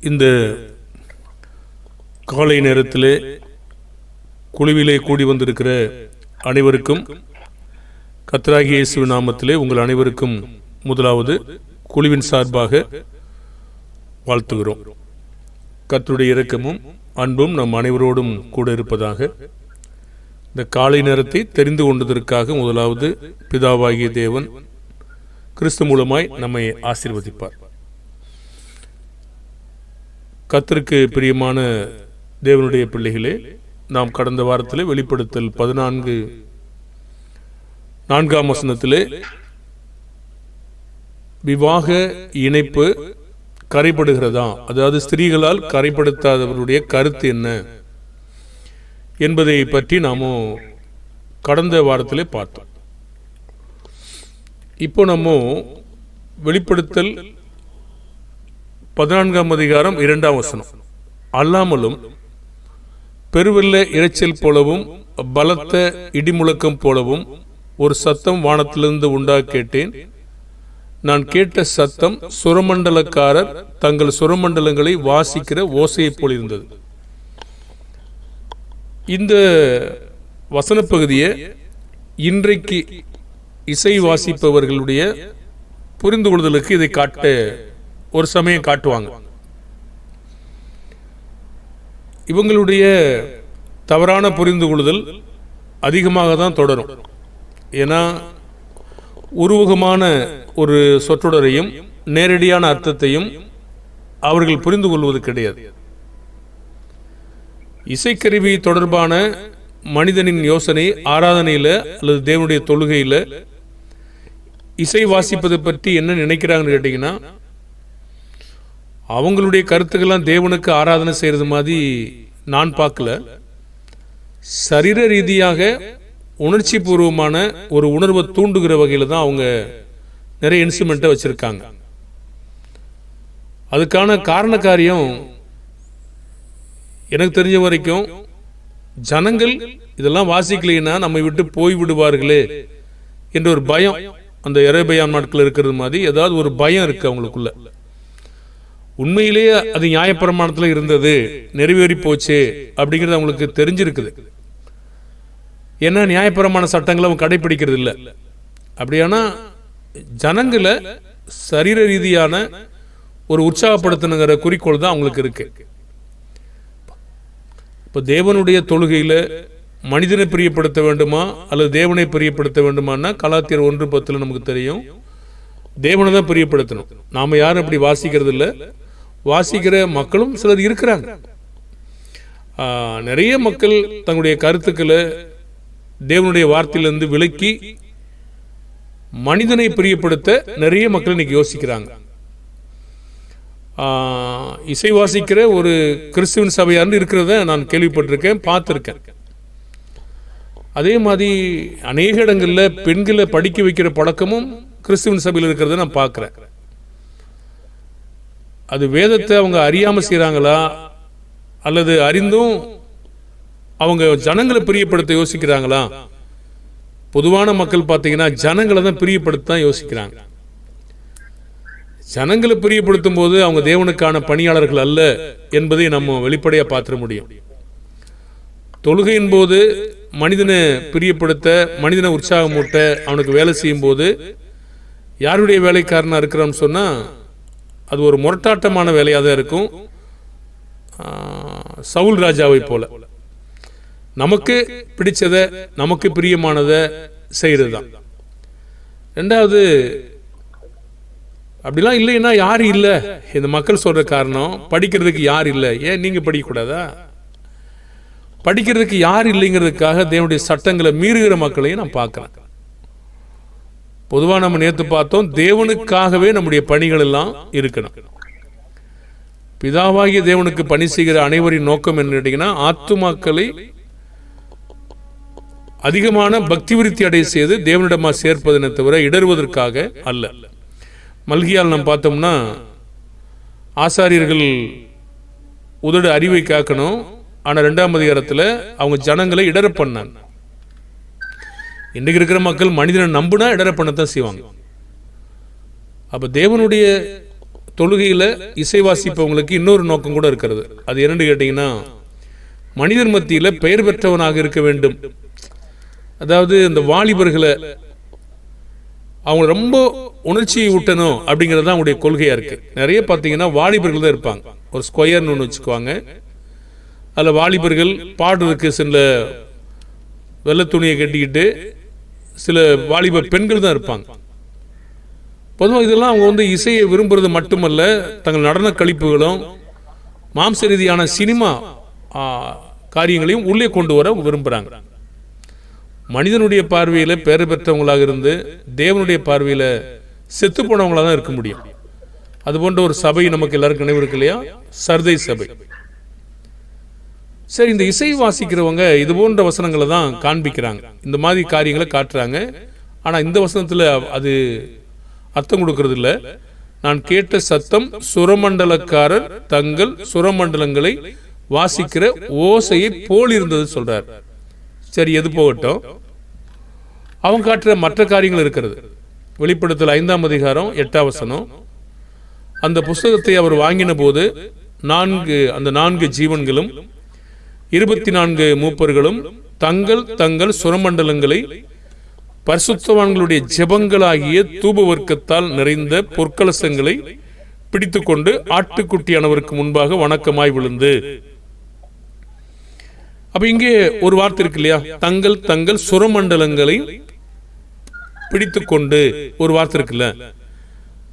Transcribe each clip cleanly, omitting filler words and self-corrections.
இந்த காலை நேரத்திலே குழுவிலே கூடி வந்திருக்கிற அனைவருக்கும் கர்த்தராகிய இயேசுவின் நாமத்திலே உங்கள் அனைவருக்கும் முதலாவது குழுவின் சார்பாக வாழ்த்துகிறோம். கர்த்தருடைய இரக்கமும் அன்பும் நம் அனைவரோடும் கூட இருப்பதாக. இந்த காலை நேரத்தை தெரிந்து கொண்டதற்காக முதலாவது பிதாவாகிய தேவன் கிறிஸ்து மூலமாய் நம்மை ஆசீர்வதிப்பார். கர்த்தருக்கு பிரியமான தேவனுடைய பிள்ளைகளே, நாம் கடந்த வாரத்தில் வெளிப்படுத்தல் 14:4 வசனத்திலே விவாக இணைப்பு கரைப்படுகிறதா, அதாவது ஸ்திரீகளால் கரைப்படுத்தாதவருடைய கருத்து என்ன என்பதை பற்றி நாம் கடந்த வாரத்திலே பார்த்தோம். இப்போ நம்ம வெளிப்படுத்தல் 14 அதிகாரம் 2 வசனம், அல்லாமலும் பெருவெள்ள இரைச்சல் போலவும் பலத்த இடிமுழக்கம் போலவும் ஒரு சத்தம் வானத்திலிருந்து உண்டாக கேட்டேன். நான் கேட்ட சத்தம் சுரமண்டலக்காரர் தங்கள் சுரமண்டலங்களை வாசிக்கிற ஓசையை போல் இருந்தது. இந்த வசன பகுதியை இன்றைக்கு இசை வாசிப்பவர்களுடைய புரிந்து கொள்ளுதலுக்கு இதை காட்ட ஒரு சமயம் காட்டுவாங்க. இவங்களுடைய தவறான புரிந்து கொள்ளுதல் அதிகமாக தான் தொடரும். ஏன்னா உருவகமான ஒரு சொற்றொடரையும் நேரடியான அர்த்தத்தையும் அவர்கள் புரிந்து கொள்வது கிடையாது. இசைக்கருவி தொடர்பான மனிதனின் யோசனை ஆராதனையில் அல்லது தேவனுடைய தொழுகையில் இசை வாசிப்பதை பற்றி என்ன நினைக்கிறாங்கன்னு கேட்டிங்கன்னா, அவங்களுடைய கருத்துக்கெல்லாம் தேவனுக்கு ஆராதனை செய்கிறது மாதிரி நான் பார்க்கல. சரீர ரீதியாக உணர்ச்சி பூர்வமான ஒரு உணர்வை தூண்டுகிற வகையில் தான் அவங்க நிறைய இன்ஸ்ட்ருமெண்ட்டை வச்சுருக்காங்க. அதுக்கான காரண காரியம் எனக்கு தெரிஞ்ச வரைக்கும், ஜனங்கள் இதெல்லாம் வாசிக்கலைன்னா நம்மை விட்டு போய் விடுவார்களே என்ற ஒரு பயம், அந்த எரேபியான் நாட்கள் இருக்கிறது மாதிரி ஏதாவது ஒரு பயம் இருக்குது அவங்களுக்குள்ள. உண்மையிலேயே அது நியாயப்பிரமாணத்தில் இருந்தது, நிறைவேறி போச்சு அப்படிங்கிறது அவங்களுக்கு தெரிஞ்சிருக்குது. ஏன்னா நியாயப்பிரமாண சட்டங்களை அவங்க கடைபிடிக்கிறது இல்லை. அப்படியானா ஜனங்களை சரீர ரீதியான ஒரு உற்சாகப்படுத்தணுங்கிற குறிக்கோள் தான் அவங்களுக்கு இருக்கு. இப்போ தேவனுடைய தொழுகையில் மனிதனை பிரியப்படுத்த வேண்டுமா அல்லது தேவனை பிரியப்படுத்த வேண்டுமான்னா கலாத்தியர் 1:10 நமக்கு தெரியும், தேவனை தான் பிரியப்படுத்தணும். நாம் யாரும் அப்படி வாசிக்கிறது இல்லை. வாசிக்கிற மக்களும் சிலர் இருக்கிறாங்க. நிறைய மக்கள் தங்களுடைய கருத்துக்களை தேவனுடைய வார்த்தையிலிருந்து விலக்கி மனிதனை பிரியப்படுத்த நிறைய மக்கள் இன்னைக்கு யோசிக்கிறாங்க. இசை வாசிக்கிற ஒரு கிறிஸ்துவின் சபையார்னு இருக்கிறத நான் கேள்விப்பட்டிருக்கேன், பார்த்துருக்கேன். அதே மாதிரி அநேக இடங்களில் பெண்களை படிக்க வைக்கிற பழக்கமும் கிறிஸ்துவின் சபையில் இருக்கிறத நான் பார்க்குறேன். அது வேதத்தை அவங்க அறியாமல் செய்கிறாங்களா அல்லது அறிந்தும் அவங்க ஜனங்களை பிரியப்படுத்த யோசிக்கிறாங்களா? பொதுவான மக்கள் பார்த்தீங்கன்னா ஜனங்களை தான் பிரியப்படுத்த தான் யோசிக்கிறாங்க. ஜனங்களை பிரியப்படுத்தும் போது அவங்க தேவனுக்கான பணியாளர்கள் அல்ல என்பதை நம்ம வெளிப்படையாக பார்த்துட முடியும். தொழுகையின் போது மனிதனை பிரியப்படுத்த, மனிதனை உற்சாகமூட்ட, அவனுக்கு வேலை செய்யும் போது யாருடைய வேலைக்காரனாக இருக்கிறோம்னு சொன்னால் அது ஒரு முரட்டாட்டமான வேலையாக தான் இருக்கும். சவுல் ராஜாவை போல நமக்கு பிடிச்சதை, நமக்கு பிரியமானதை செய்கிறது தான். ரெண்டாவது, அப்படிலாம் இல்லைன்னா யார் இல்லை இந்த மக்கள் சொல்கிற காரணம், படிக்கிறதுக்கு யார் இல்லை. ஏன் நீங்கள் படிக்கக்கூடாதா? படிக்கிறதுக்கு யார் இல்லைங்கிறதுக்காக தேவனுடைய சட்டங்களை மீறுகிற மக்களையும் நான் பார்க்குறேன். பொதுவாக நம்ம நேற்று பார்த்தோம், தேவனுக்காகவே நம்முடைய பணிகள் எல்லாம் இருக்கணும். பிதாவாகிய தேவனுக்கு பணி செய்கிற அனைவரின் நோக்கம் என்ன கேட்டீங்கன்னா, ஆத்துமாக்களை அதிகமான பக்தி விருத்தி அடைய செய்து தேவனிடமா சேர்ப்பதனை தவிர இடறுவதற்காக அல்ல. மல்கியால் நம்ம பார்த்தோம்னா, ஆசாரியர்கள் உதடு அறிவை காக்கணும், ஆனால் 2ஆம் அதிகாரத்தில் அவங்க ஜனங்களை இடர பண்ணாங்க. இன்றைக்கு இருக்கிற மக்கள் மனிதனை நம்பினா இடர பண்ணத்தான் செய்வாங்க. அப்போ தேவனுடைய தொழுகையில் இசை வாசிப்பவங்களுக்கு இன்னொரு நோக்கம் கூட இருக்கிறது. அது என்னன்னு கேட்டிங்கன்னா, மனிதர் மத்தியில் பெயர் பெற்றவனாக இருக்க வேண்டும். அதாவது இந்த வாலிபர்களை அவங்க ரொம்ப உணர்ச்சியை ஊட்டணும் அப்படிங்கிறது தான் அவங்களுடைய கொள்கையாக இருக்குது. நிறைய பார்த்தீங்கன்னா வாலிபர்கள் தான் இருப்பாங்க. ஒரு ஸ்கொயர்னு ஒன்று வச்சுக்குவாங்க. அதில் வாலிபர்கள் பாடுறதுக்கு சில வெள்ளை துணியை கட்டிக்கிட்டு சில வாலிப பெண்கள் தான் இருப்பாங்க. பொதுவாக இதெல்லாம் அவங்க இசையை விரும்புறது மட்டுமல்ல, தங்கள் நடன கழிப்புகளும் மாம்ச ரீதியான சினிமா காரியங்களையும் உள்ளே கொண்டு வர விரும்புகிறாங்க. மனிதனுடைய பார்வையில் பெயர் பெற்றவங்களாக இருந்து தேவனுடைய பார்வையில் செத்து போனவங்களாக தான் இருக்க முடியும். அதுபோன்ற ஒரு சபை நமக்கு எல்லாருக்கும் நினைவு இருக்கு இல்லையா? சர்தை சபை. சரி, இந்த இசை வாசிக்கிறவங்க இது போன்ற வசனங்களை தான் காண்பிக்கிறாங்க, இந்த மாதிரி காரியங்களை காட்டுறாங்க. ஆனால் இந்த வசனத்தில் அது அர்த்தம் கொடுக்கறது இல்லை. நான் கேட்ட சத்தம் சுரமண்டலக்காரர் தங்கள் சுரமண்டலங்களை வாசிக்கிற ஓசையை போல் இருந்தது சொல்றார். சரி, எது போகட்டும். அவங்க காட்டுற மற்ற காரியங்கள் இருக்கிறது. வெளிப்படுத்தல் 5ஆம் அதிகாரம் 8ஆம் வசனம், அந்த புஸ்தகத்தை அவர் வாங்கின போது அந்த 4 ஜீவன்களும் 24 மூப்பர்களும் தங்கள் தங்கள் சுரமண்டலங்களை பரிசுத்தவான்களுடைய ஜெபங்களாகிய தூப வர்க்கத்தால் நிறைந்த பொற்கலசங்களை பிடித்துக்கொண்டு ஆட்டுக்குட்டியானவருக்கு முன்பாக வணக்கமாய் விழுந்து. அப்ப இங்கே ஒரு வார்த்தை இருக்கு இல்லையா? தங்கள் தங்கள் சுரமண்டலங்களை பிடித்துக்கொண்டு ஒரு வார்த்தை இருக்குல்ல.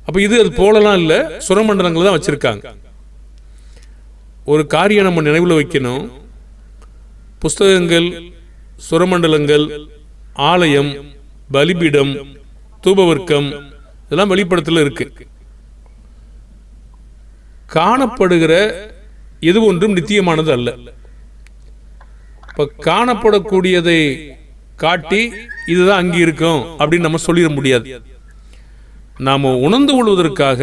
அப்ப இது அது போலலாம் இல்ல, சுரமண்டலங்களை தான் வச்சிருக்காங்க. ஒரு காரியம் நம்ம நினைவுல வைக்கணும். புஸ்தகங்கள், சுரமண்டலங்கள், ஆலயம், பலிபீடம், தூபவர்க்கம் இதெல்லாம் வெளிப்படத்தில் இருக்கு. காணப்படுகிற எது ஒன்றும் நித்தியமானது அல்ல. இப்ப காணப்படக்கூடியதை காட்டி இதுதான் அங்கே இருக்கும் அப்படின்னு நம்ம சொல்லிட முடியாது. நாம உணர்ந்து கொள்வதற்காக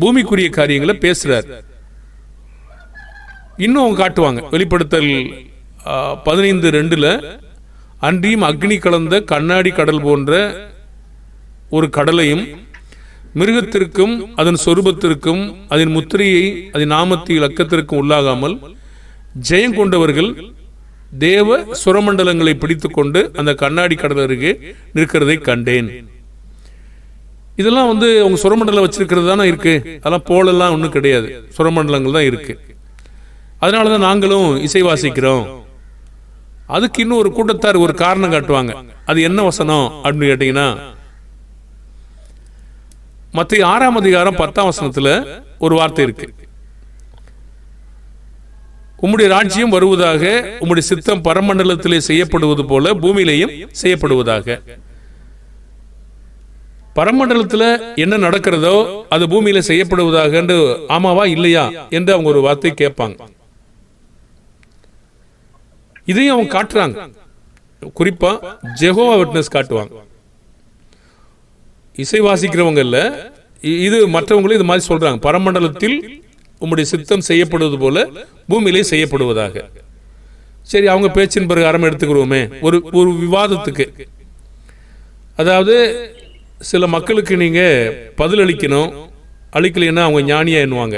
பூமிக்குரிய காரியங்களை பேசுறார். இன்னும் காட்டுவாங்க. வெளிப்படுத்தல் 15:2 அன்றியும் அக்னி கலந்த கண்ணாடி கடல் போன்ற ஒரு கடலையும் மிருகத்திற்கும் அதன் சொரூபத்திற்கும் அதன் முத்திரையை அதன் நாமத்தின் இலக்கத்திற்கும் உள்ளாகாமல் ஜெயம் கொண்டவர்கள் தேவ சுரமண்டலங்களை பிடித்துக்கொண்டு அந்த கண்ணாடி கடல் அருகே நிற்கிறதை கண்டேன். இதெல்லாம் அவங்க சுரமண்டலம் வச்சிருக்கிறது தானே இருக்கு. அதெல்லாம் போலெல்லாம் ஒன்றும் கிடையாது, சுரமண்டலங்கள் தான் இருக்கு. அதனாலதான் நாங்களும் இசை வாசிக்கிறோம். அதுக்கு இன்னும் ஒரு கூட்டத்தார் ஒரு காரணம் காட்டுவாங்க. அது என்ன வசனம் அப்படின்னு கேட்டீங்கன்னா, மத்திய 6ஆம் அதிகாரம் 10ஆம் வசனத்துல ஒரு வார்த்தை இருக்கு. உம்முடைய ராஜ்யம் வருவதாக, உம்முடைய சித்தம் பரமண்டலத்திலே செய்யப்படுவது போல பூமியிலேயும் செய்யப்படுவதாக. பரமண்டலத்துல என்ன நடக்கிறதோ அது பூமியில செய்யப்படுவதாக என்று ஆமாவா இல்லையா என்று அவங்க ஒரு வார்த்தை கேட்பாங்க. இதையும் அவங்க காட்டுறாங்க. குறிப்பா ஜெகோவா விட்னஸ் காட்டுவாங்க. இசை வாசிக்கிறவங்க இல்ல, இது மற்றவங்களும் இது மாதிரி சொல்றாங்க. பரமண்டலத்தில் உம்முடைய சித்தம் செய்யப்படுவது போல பூமியிலே செய்யப்படுவதாக. சரி, அவங்க பேச்சின் பிரகாரம் எடுத்துக்கிறோமே ஒரு விவாதத்துக்கு. அதாவது சில மக்களுக்கு நீங்க பதில் அளிக்கணும், அளிக்கலைன்னா அவங்க ஞானியா எண்ணுவாங்க.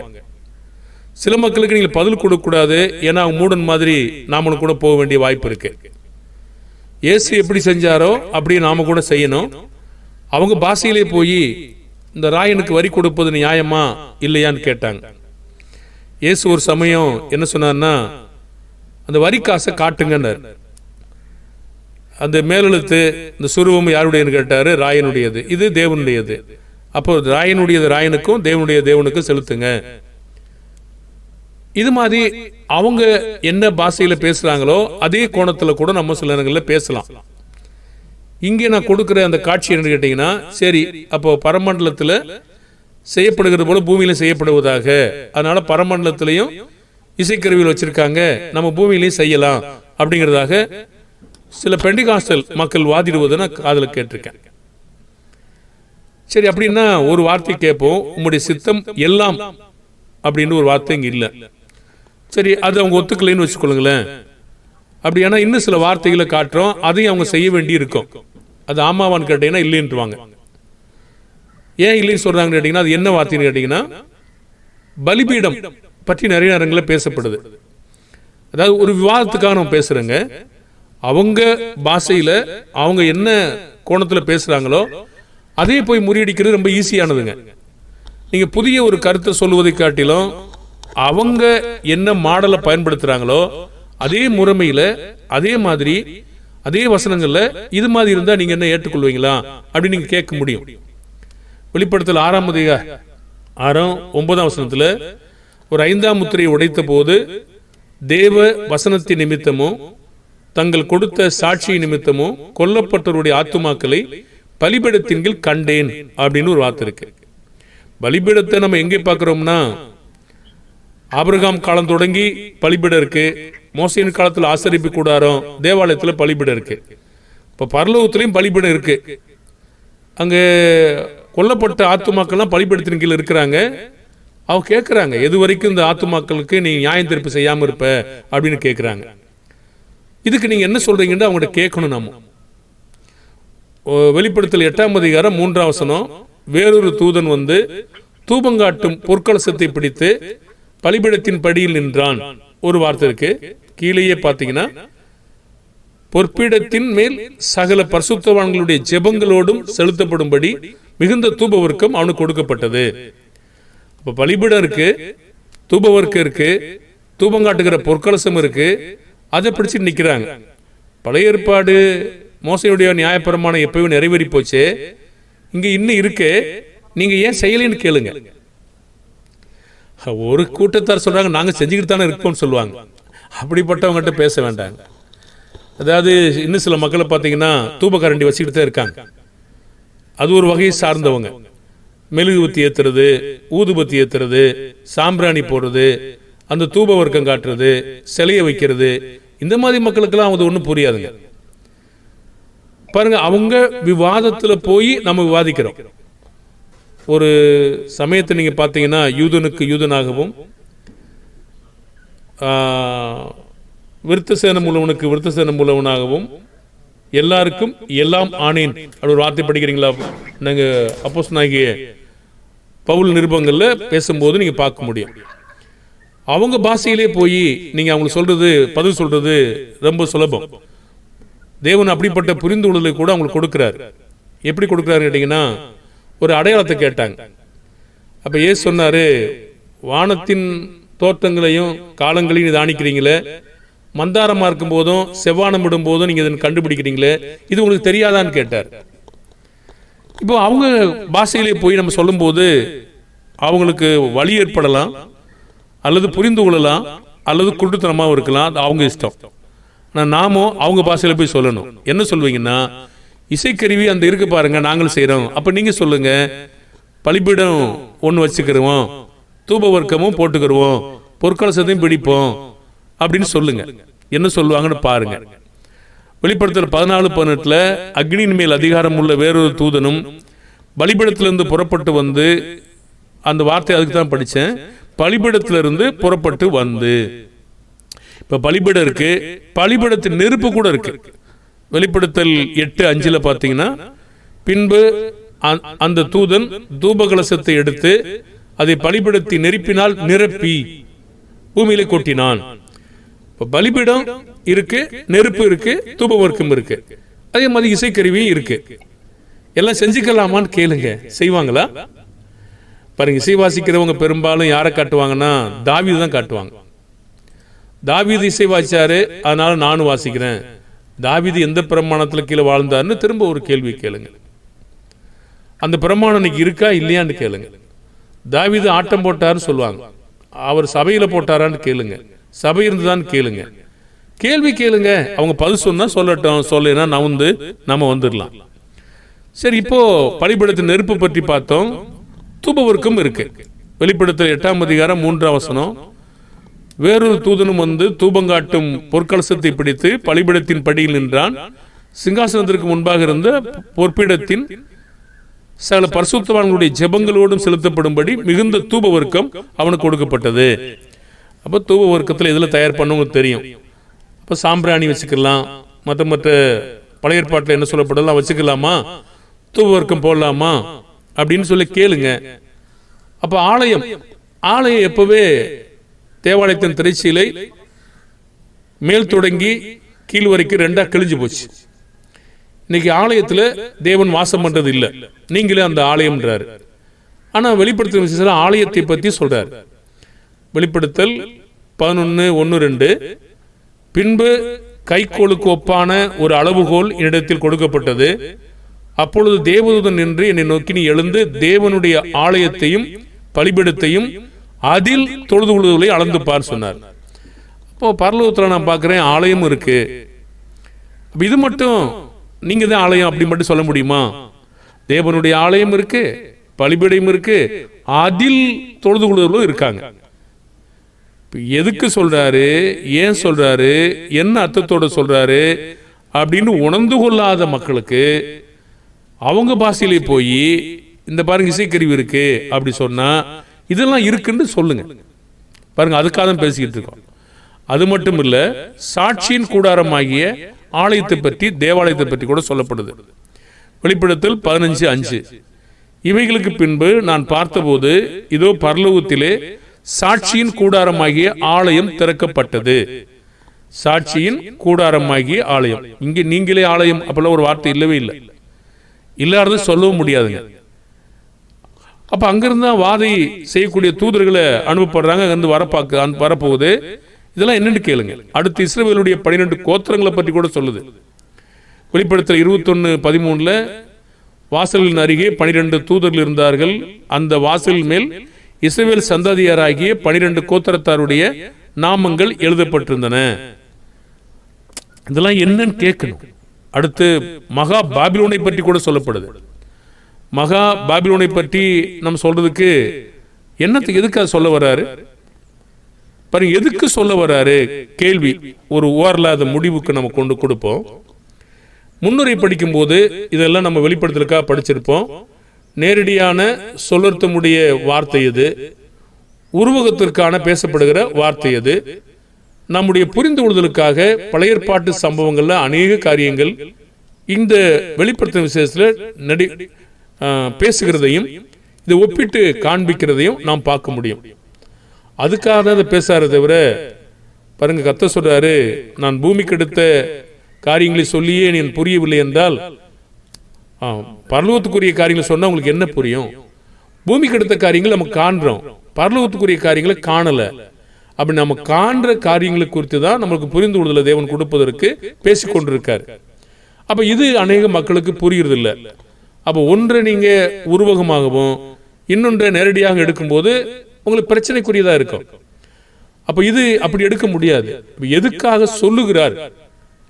சில மக்களுக்கு நீங்க பதில் கொடுக்கக்கூடாது, ஏன்னா அவங்க மூடன் மாதிரி நாமளும் கூட போக வேண்டிய வாய்ப்பு இருக்கு. இயேசு எப்படி செஞ்சாரோ அப்படி நாம கூட செய்யணும். அவங்க பாஷையிலே போய் இந்த ராயனுக்கு வரி கொடுப்பது நியாயமா இல்லையான்னு கேட்டாங்க. இயேசு ஒரு சமயம் என்ன சொன்னார்னா, அந்த வரி காசை காட்டுங்கன்னார். அந்த மேலெழுத்து இந்த சுருவம் யாருடையன்னு கேட்டாரு. ராயனுடையது. இது தேவனுடையது. அப்போ ராயனுடையது ராயனுக்கும் தேவனுடைய தேவனுக்கும் செலுத்துங்க. இது மாதிரி அவங்க என்ன பாஷையில பேசுறாங்களோ அதே கோணத்துல கூட நம்ம சில நேரங்களில் பேசலாம். இங்கே நான் கொடுக்குற அந்த காட்சி என்ன கேட்டீங்கன்னா, சரி அப்போ பரமண்டலத்தில் செய்யப்படுகிறது போல பூமியில செய்யப்படுவதாக. அதனால பரமண்டலத்திலையும் இசைக்கருவியில் வச்சிருக்காங்க, நம்ம பூமியிலையும் செய்யலாம் அப்படிங்கிறதாக சில பெண்டிகாஸ்டல் மக்கள் வாதிடுவதை நான் காதில் கேட்டிருக்கேன். சரி, அப்படின்னா ஒரு வார்த்தை கேட்போம், உம்முடைய சித்தம் எல்லாம் அப்படின்னு ஒரு வார்த்தை இங்க இல்லை. சரி, அது அவங்க ஒத்துக்கலைன்னு வச்சுக்கொள்ளுங்களேன். அப்படியானா இன்னும் சில வார்த்தைகளை காட்டுறோம், அதையும் அவங்க செய்ய வேண்டி இருக்கும். அது ஆமாவான்னு கேட்டீங்கன்னா இல்லைன்ட்டுவாங்க. ஏன் இல்லைன்னு சொல்றாங்கன்னு கேட்டீங்கன்னா, அது என்ன வார்த்தைன்னு கேட்டீங்கன்னா, பலிபீடம் பற்றி நிறைய நேரங்களில் பேசப்படுது. அதாவது ஒரு விவாதத்துக்காக நம்ம பேசுறேங்க. அவங்க பாஷையில் அவங்க என்ன கோணத்தில் பேசுறாங்களோ அதே போய் முறியடிக்கிறது ரொம்ப ஈஸியானதுங்க. நீங்க புதிய ஒரு கருத்தை சொல்வதை காட்டிலும் அவங்க என்ன மாடலை பயன்படுத்துறாங்களோ அதே முறைமையில அதே மாதிரி அதே வசனங்கள்ல இது மாதிரி இருந்தா நீங்க என்ன ஏற்றுக்கொள்வீங்களா அப்படின்னு நீங்க கேட்க முடியும். வெளிப்படுத்தல் 6:9 ஒரு 5ஆம் முத்திரையை உடைத்த போது தேவ வசனத்தின் நிமித்தமும் தங்கள் கொடுத்த சாட்சி நிமித்தமும் கொல்லப்பட்டவருடைய ஆத்துமாக்களை பலிபீடத்தின் கீழ் கண்டேன் அப்படின்னு ஒரு வார்த்தை இருக்கு. பலிபீடத்தை நம்ம எங்கே பார்க்கிறோம்னா ஆபிரகாம் காலம் தொடங்கி பலிபீடம் இருக்கு. மோசேயின் காலத்தில் ஆசரிப்பு கூடாரம், தேவாலயத்தில் பலிபீடம் இருக்கு. இப்போ பரலோகத்திலையும் பலிபீடம் இருக்கு. அங்கே கொல்லப்பட்ட ஆத்துமாக்கள்லாம் பலிபீடத்தின் கீழ் இருக்கிறாங்க. அவங்க கேட்குறாங்க, எது வரைக்கும் இந்த ஆத்துமாக்களுக்கு நீ நியாயம் தீர்ப்பு செய்யாமல் இருப்ப அப்படின்னு கேட்குறாங்க. இதுக்கு நீங்கள் என்ன சொல்றீங்கன்னு அவங்கள்ட்ட கேட்கணும். நம்ம வெளிப்படுத்தல் 8:3 வேறொரு தூதன் வந்து தூபங்காட்டும் பொற்கலசத்தை பிடித்து பலிபீடத்தின் படியில் நின்றான். ஒரு வார்த்தை இருக்கு. கீழேயே பார்த்தீங்கன்னா பொற்பீடத்தின் மேல் சகல பரிசுத்தவான்களுடைய ஜெபங்களோடும் செலுத்தப்படும்படி மிகுந்த தூபவர்க்கம் அவனுக்கு கொடுக்கப்பட்டது. அப்ப பலிபீடம் இருக்கு, தூபவர்க்கம் இருக்கு, தூபங்காட்டுகிற பொற்கலசம் இருக்கு. அதை பிடிச்சு நிற்கிறாங்க. பழைய ஏற்பாடு மோசையுடைய நியாயப்பிரமாணம் எப்பவும் நிறைவேறி போச்சு, இங்க இன்னும் இருக்கு, நீங்க ஏன் செய்யலன்னு கேளுங்க. ஒரு கூட்டத்தார் சொல்றாங்க நாங்க செஞ்சுக்கிட்டு தானே இருக்கோம்னு சொல்லுவாங்க. அப்படிப்பட்டவங்ககிட்ட பேச வேண்டாங்க. அதாவது இன்னும் சில மக்களை பார்த்தீங்கன்னா தூபக்கரண்டி வச்சுக்கிட்டு தான் இருக்காங்க. அது ஒரு வகையை சார்ந்தவங்க. மெழுகுபத்தி ஏத்துறது, ஊதுபத்தி ஏத்துறது, சாம்பிராணி போடுறது, அந்த தூப வர்க்கம் காட்டுறது, சிலையை வைக்கிறது, இந்த மாதிரி மக்களுக்கெல்லாம் அது ஒன்றும் புரியாதுங்க. பாருங்க, அவங்க விவாதத்துல போய் நம்ம விவாதிக்கிறோம். ஒரு சமயத்தை நீங்க பார்த்தீங்கன்னா யூதனுக்கு யூதனாகவும் விருத்தசேனம் உள்ளவனுக்கு விருத்தசேனம் உள்ளவனாகவும் எல்லாருக்கும் எல்லாம் ஆனேன் அப்படி ஒரு வார்த்தை படிக்கிறீங்களா? நாங்க அப்போஸ்தலனாகிய பவுல் நிருபங்கள்ல பேசும்போது நீங்க பார்க்க முடியும். அவங்க பாஷையிலே போய் நீங்க அவங்களுக்கு சொல்றது பதில் சொல்றது ரொம்ப சுலபம். தேவன் அப்படிப்பட்ட புரிந்துணர்வை கூட அவங்களுக்கு கொடுக்கிறார். எப்படி கொடுக்கிறாரு கேட்டீங்கன்னா, ஒரு அடையாளத்தை கேட்டாங்க. அப்ப ஏசு சொன்னாரு, வானத்தின் தோற்றங்களையும் காலங்களையும் தானிக்கிறீங்களே, மந்தாரமா இருக்கும் போதும் செவ்வானம் விடும் போதும் நீங்க இதனை கண்டுபிடிக்கிறீங்களே, இது உங்களுக்கு தெரியாதான்னு கேட்டார். இப்போ அவங்க பாஷையிலே போய் நம்ம சொல்லும் போது அவங்களுக்கு வழி ஏற்படலாம், அல்லது புரிந்து கொள்ளலாம், அல்லது குருட்டுத்தனமாகவும் இருக்கலாம். அது அவங்க இஷ்டம். ஆனால் நாமும் அவங்க பாஷையில் போய் சொல்லணும். என்ன சொல்வீங்கன்னா, இசைக்கருவி அந்த இருக்கு பாருங்க, நாங்களும் செய்கிறோம். அப்போ நீங்கள் சொல்லுங்க, பலிபீடம் ஒன்று வச்சுக்கிறோம், தூப வர்க்கமும் போட்டுக்கிறோம், பொற்கலசத்தையும் பிடிப்போம் அப்படின்னு சொல்லுங்க. என்ன சொல்லுவாங்கன்னு பாருங்க. வெளிப்படுத்தல் 14:18 அக்னியின் மேல் அதிகாரம் உள்ள வேறொரு தூதனும் பலிபீடத்திலிருந்து புறப்பட்டு வந்து, அந்த வார்த்தை அதுக்கு தான் படித்தேன், பலிபீடத்திலிருந்து புறப்பட்டு வந்து. இப்ப பலிபீடம் இருக்கு, பலிபீடத்தின் நெருப்பு கூட இருக்கு. வெளிப்படுத்தல் 8:5 பார்த்தீங்கன்னா, பின்பு அந்த தூதன் தூபகலசத்தை எடுத்து அதை பலிபீடத்தின் நெருப்பினால் நிரப்பி பூமியில கொட்டினான். பலிபீடம் இருக்கு, நெருப்பு இருக்கு, தூபவர்க்கம் இருக்கு, அதே மாதிரி இசைக்கருவியும் இருக்கு. எல்லாம் செஞ்சுக்கலாமான்னு கேளுங்க, செய்வாங்களா? பாருங்க, இசை வாசிக்கிறவங்க பெரும்பாலும் யாரை காட்டுவாங்கன்னா தாவீது தான் காட்டுவாங்க. தாவீது இசை வாசிச்சாரு, அதனால நானும் வாசிக்கிறேன். தாவீது எந்த பிரமாணத்துல கீழே வாழ்ந்தாருன்னு திரும்ப ஒரு கேள்வி கேளுங்க. அந்த பிரமாணம் இன்னைக்கு இருக்கா இல்லையான்னு கேளுங்க. தாவீது ஆட்டம் போட்டாருன்னு சொல்லுவாங்க, அவர் சபையில போட்டாரான்னு கேளுங்க, சபை இருந்துதான் கேளுங்க. கேள்வி கேளுங்க, அவங்க பதில் சொன்னா சொல்லட்டும், சொல்லேன்னா நம்ம வந்துடலாம். சரி, இப்போ பலிபீடத்தின் நெருப்பு பற்றி பார்த்தோம். தூபவர்க்கம் இருக்கு. வெளிப்படுத்தல் 8:3 வேறொரு தூதனும் வந்து தூபங்காட்டும் பொற்கலசத்தை பிடித்து பலிபீடத்தின் படியில் நின்றான். சிங்காசனத்திற்கு முன்பாக இருந்த பொற்பீடத்தின் சகல பரிசுத்தவான்களுடைய ஜெபங்களோடும் செலுத்தப்படும்படி மிகுந்த தூபவர்க்கம் அவனுக்கு கொடுக்கப்பட்டது. அப்போ தூபவர்க்கத்தில் எதில் தயார் பண்ணவங்களுக்கு தெரியும். அப்போ சாம்பிராணி வச்சுக்கலாம், மற்ற பழைய ஏற்பாட்டில் என்ன சொல்லப்படலாம் வச்சுக்கலாமா, தூபவர்க்கம் போடலாமா அப்படின்னு சொல்லி கேளுங்க. அப்போ ஆலயம் ஆலயம் எப்பவே தேவாலயத்தின் திரைச்சீலை மேல் தொடங்கி கீழ் வரைக்கும் ரெண்டா கிழிஞ்சு போச்சு. இன்னைக்கு ஆலயத்தில் தேவன் வாசம் பண்றது இல்லை, நீங்களே அந்த ஆலயம்ன்றாரு. ஆனால் வெளிப்படுத்தல் விசேஷம் ஆலயத்தை பற்றி சொல்றார். வெளிப்படுத்தல் 11:1-2 பின்பு கைக்கோளுக்கு ஒப்பான ஒரு அளவுகோல் என்னிடத்தில் கொடுக்கப்பட்டது. அப்பொழுது தேவதூதன் நின்று என்னை நோக்கி, நீ எழுந்து தேவனுடைய ஆலயத்தையும் பலிபீடத்தையும் அதில் தொழுது கொள்வதை அளந்து பார் சொன்னார். அப்போ பரலோகத்தில் நான் பார்க்கிறேன் ஆலயம் இருக்கு. இது மட்டும் நீங்க தான் ஆலயம் அப்படி மட்டும் சொல்ல முடியுமா? தேவனுடைய ஆலயம் இருக்கு, பலிபீடம் இருக்கு, அதில் தொழுது கொள்வர்களும் இருக்காங்க. எதுக்கு சொல்றாரு, ஏன் சொல்றாரு, என்ன அர்த்தத்தோட சொல்றாரு அப்படின்னு உணர்ந்து கொள்ளாத மக்களுக்கு அவங்க பாஷையிலே போய் இந்த பாருங்க இசைக்கருவி இருக்கு அப்படி சொன்னா இதெல்லாம் இருக்குன்னு சொல்லுங்க. பாருங்க, அதுக்காக தான் பேசிக்கிட்டு இருக்கோம். அது மட்டும் இல்ல, சாட்சியின் கூடாரமாகிய ஆலயத்தை பற்றி, தேவாலயத்தை பற்றி கூட சொல்லப்படுது. வெளிப்படுத்தல் 15:5 இவைகளுக்கு பின்பு நான் பார்த்தபோது இதோ பரலோகத்திலே சாட்சியின் கூடாரமாகிய ஆலயம் திறக்கப்பட்டது. சாட்சியின் கூடாரமாகிய ஆலயம், இங்கே நீங்களே ஆலயம் அப்பெல்லாம் ஒரு வார்த்தை இல்லவே இல்லை, இல்லாதது சொல்லவும் முடியாதுங்க. அப்ப அங்கிருந்து வாதை செய்யக்கூடிய தூதர்களை அனுப்பப்படுறாங்க, அங்கிருந்து வரப்போகுது. இதெல்லாம் என்னன்னு கேளுங்க. அடுத்து இஸ்ரவேலுடைய 12 கோத்திரங்களை பற்றி கூட சொல்லுது. வெளிப்படுத்தல் 21:13 வாசலின் அருகே 12 தூதர்கள் இருந்தார்கள். அந்த வாசலின் மேல் இஸ்ரவேல் சந்ததியாராகிய 12 கோத்திரத்தாருடைய நாமங்கள் எழுதப்பட்டிருந்தன. இதெல்லாம் என்னன்னு கேட்கணும். அடுத்து மகா பாபிலோனை பற்றி கூட சொல்லப்படுது. மகா பாபிலோனை பற்றி நம்ம சொல்றதுக்கு என்னத்துக்கு, எதுக்காக சொல்ல வர்றாரு பாருங்க, எதுக்கு சொல்ல வர்றாரு கேள்வி ஒரு ஓரலாத முடிவுக்கு நம்ம கொண்டு கொடுப்போம். முன்னுரை படிக்கும் போது இதெல்லாம் நம்ம வெளிப்படுத்தலுக்காக படிச்சிருப்போம். நேரடியான சொல்லர்த்தமுடைய வார்த்தை எது, உருவகத்திற்கான பேசப்படுகிற வார்த்தை எது, நம்முடைய புரிந்து கொள்வதற்காக பழைய ஏற்பாட்டு சம்பவங்கள்ல அநேக காரியங்கள் இந்த வெளிப்படுத்தும் விசேஷத்தில் பேசுகிறதையும் இதை ஒப்பிட்டு காண்பிக்கிறதையும் நாம் பார்க்க முடியும். அதுக்காக தான் அதை பேசாத தவிர, பாருங்க கர்த்தர் சொல்றாரு, நான் பூமிக்கு எடுத்த காரியங்களை சொல்லியே நீ புரியவில்லை என்றால் பரலோகத்துக்குரிய காரியங்களை சொன்னா உங்களுக்கு என்ன புரியும்? பூமிக்கு எடுத்த காரியங்கள் நம்ம காண்றோம், பரலோகத்துக்குரிய காரியங்களை காணல. அப்படி நம்ம காண்ற காரியங்களை குறித்து தான் நம்மளுக்கு புரிந்து கொள்ளுதலை தேவன் கொடுப்பதற்கு பேசிக்கொண்டிருக்காரு. அப்ப இது அநேக மக்களுக்கு புரியுறது இல்லை. அப்ப ஒன்றை நீங்க உருவகமாகவும் இன்னொன்றை நேரடியாக எடுக்கும்போது உங்களுக்கு பிரச்சனைக்குரியதா இருக்கும். அப்ப இது அப்படி எடுக்க முடியாது. எதுக்காக சொல்லுகிறார்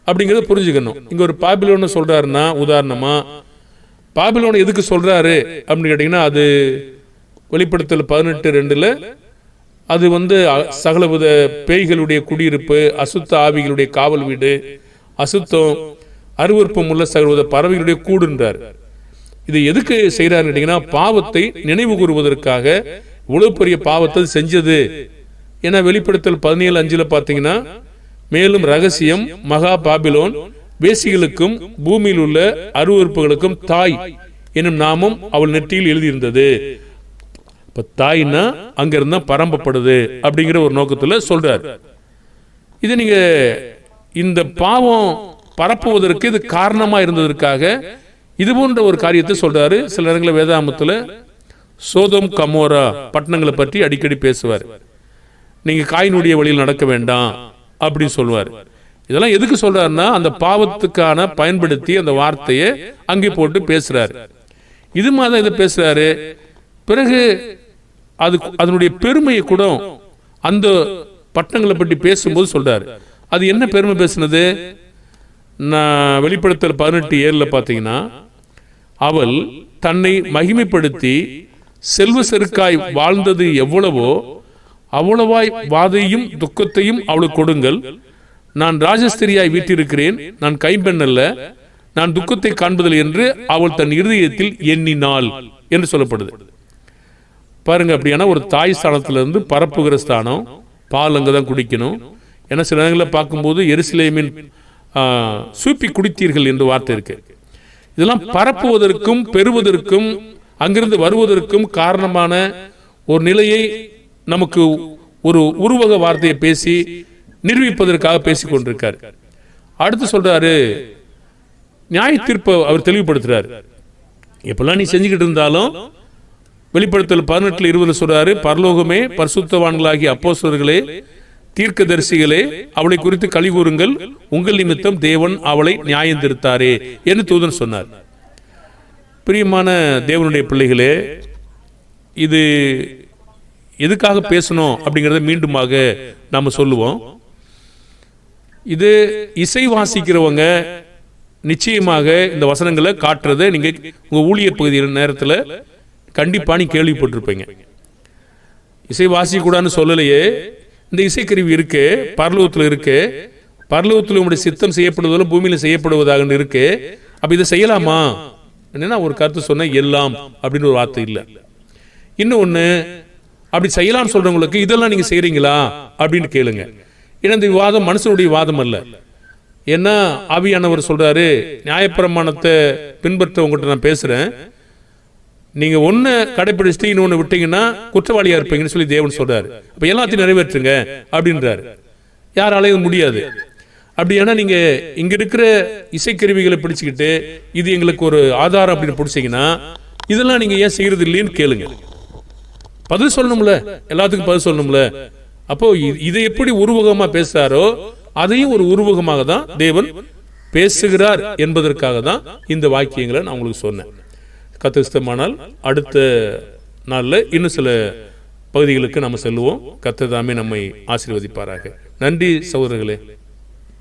அப்படிங்கறத புரிஞ்சுக்கணும். இங்க ஒரு பாபிலோனை சொல்றாருன்னா, உதாரணமா பாபிலோனை எதுக்கு சொல்றாரு அப்படின்னு கேட்டீங்கன்னா, அது வெளிப்படுத்தல் 18:2 அது சகலவித பேய்களுடைய குடியிருப்பு, அசுத்த ஆவிகளுடைய காவல் வீடு, அசுத்தம் அருவருப்பம் உள்ள சகலவித பறவைகளுடைய கூடுன்றார். இது எதுக்கு செய்யறாரு கேட்டீங்கன்னா, பாவத்தை நினைவு கூறுவதற்காக இவ்வளவு பெரிய பாவத்தை செஞ்சது. ஏன்னா வெளிப்படுத்தல் 17:5 பாத்தீங்கன்னா, மேலும் ரகசியம் மகா பாபிலோன் வேசிகளுக்கும் பூமியில் உள்ள அருவருப்புகளுக்கும் தாய் என்னும் நாமம் அவள் நெற்றியில் எழுதியிருந்தது. இப்ப தாய்னா அங்க இருந்தா பரம்பப்படுது அப்படிங்கிற ஒரு நோக்கத்துல சொல்றாரு. இது நீங்க இந்த பாவம் பரப்புவதற்கு இது காரணமா இருந்ததற்காக இது போன்ற ஒரு காரியத்தை சொல்றாரு. சில நேரங்களில் வேதாமத்துல சோதோம் கமோரா பட்டணங்களை பற்றி அடிக்கடி பேசுவார். நீங்க காயினுடைய வழியில் நடக்க வேண்டாம் அப்படின்னு சொல்லுவார். இதெல்லாம் எதுக்கு சொல்றாருன்னா, அந்த பாவத்துக்கான பயன்படுத்தி அந்த வார்த்தையை அங்கே போட்டு பேசுறாரு. இது மாதிரி இதை பேசுறாரு. பிறகு அதனுடைய பெருமையை கூட அந்த பட்டணங்களை பற்றி பேசும்போது சொல்றாரு. அது என்ன பெருமை பேசுனது? நான் வெளிப்படுத்தல் 18:7 பாத்தீங்கன்னா, அவள் தன்னை மகிமைப்படுத்தி செல்வ செருக்காய் வாழ்ந்தது எவ்வளவோ அவ்வளவாய் வாதையும் துக்கத்தையும் அவளுக்கு கொடுங்கள். நான் ராஜஸ்திரியாய் வீட்டிருக்கிறேன், நான் கைம்பெண் அல்ல, நான் துக்கத்தை காண்பதில்லை என்று அவள் தன் இருதயத்தில் எண்ணினாள் என்று சொல்லப்படுது. பாருங்க, அப்படியான ஒரு தாய் ஸ்தானத்திலிருந்து பரப்புகிற ஸ்தானம், பால் அங்கதான் குடிக்கணும். ஏன்னா சில நேரங்களில் பார்க்கும்போது எருசலேமின் சூப்பி குடித்தீர்கள் என்று வார்த்தை இருக்கு. இதெல்லாம் பரப்புவதற்கும் பெறுவதற்கும் அங்கிருந்து வருவதற்கும் காரணமான ஒரு நிலையை நமக்கு ஒரு உருவக வார்த்தையை பேசி நிரூபிப்பதற்காக பேசிக் கொண்டிருக்கார். அடுத்து சொல்றாரு, நியாய தீர்ப்பை அவர் தெளிவுபடுத்துறாரு. எப்பெல்லாம் நீ செஞ்சுக்கிட்டு இருந்தாலும் வெளிப்படுத்தல் 18:20 சொல்றாரு, பரலோகமே, பரிசுத்தவான்களாகிய அப்போஸ்தலர்களே, தீர்க்கதரிசிகளே, அவளை குறித்து களி கூறுங்கள், உங்கள் நிமித்தம் தேவன் அவளை நியாயம் தீர்த்தாரே என்று தூதன் சொன்னார். பிரியமான தேவனுடைய பிள்ளைகளே, இது எதுக்காக பேசணும் அப்படிங்கிறத மீண்டுமாக நாம் சொல்லுவோம். இது இசை வாசிக்கிறவங்க நிச்சயமாக இந்த வசனங்களை காட்டுறதை நீங்கள் உங்கள் ஊழியர் பகுதியில் நேரத்தில் கண்டிப்பாக நீ கேள்விப்பட்டிருப்பீங்க. இசை வாசிக்கூடாதுன்னு சொல்லலையே, இந்த இசைக்கருவி இருக்கு, பரலோகத்தில் இருக்கு, பரலோகத்தில் உங்களுடைய சித்தம் செய்யப்படுவதாலும் பூமியில் செய்யப்படுவதாக இருக்கு. அப்போ இதை செய்யலாமா? என்னன்னா ஒரு கருத்து சொன்ன எல்லாம் அப்படின்னு ஒரு வார்த்தை இல்லை. இன்னொன்று, அப்படி செய்யலாம்னு சொல்றவங்களுக்கு இதெல்லாம் நீங்க செய்யறீங்களா அப்படின்னு கேளுங்க. ஏன்னா இந்த விவாதம் மனுஷனுடைய வாதம் அல்ல. ஏன்னா ஆவியானவர் சொல்றாரு, நியாயப்பிரமாணத்தை பின்பற்ற உங்கள்கிட்ட நான் பேசுறேன், நீங்க ஒன்னு கடைபிடிச்சிட்டு இன்னொன்னு விட்டீங்கன்னா குற்றவாளியா இருப்பீங்கன்னு சொல்லி தேவன் சொல்றாரு. அப்ப எல்லாத்தையும் நிறைவேற்றுங்க அப்படின்றாரு. யாராலையும் முடியாது. அப்படி ஏன்னா நீங்க இங்க இருக்கிற இசைக்கருவிகளை பிடிச்சுக்கிட்டு இது எங்களுக்கு ஒரு ஆதாரம் அப்படின்னு பிடிச்சிங்கன்னா இதெல்லாம் நீங்க ஏன் செய்யறது இல்லைன்னு கேளுங்க. பதில் சொல்லணும்ல, எல்லாத்துக்கும் பதில் சொல்லணும்ல. அப்போ இதை எப்படி உருவகமா பேசுறாரோ அதையும் ஒரு உருவகமாக தான் தேவன் பேசுகிறார் என்பதற்காக தான் இந்த வாக்கியங்களை நான் உங்களுக்கு சொன்னேன். கர்த்தர் அடுத்த நாளில் இன்னும் சில பகுதிகளுக்கு நம்ம செல்லுவோம். கர்த்தர் தாமே நம்மை ஆசீர்வதிப்பாராக. நன்றி சகோதரர்களே.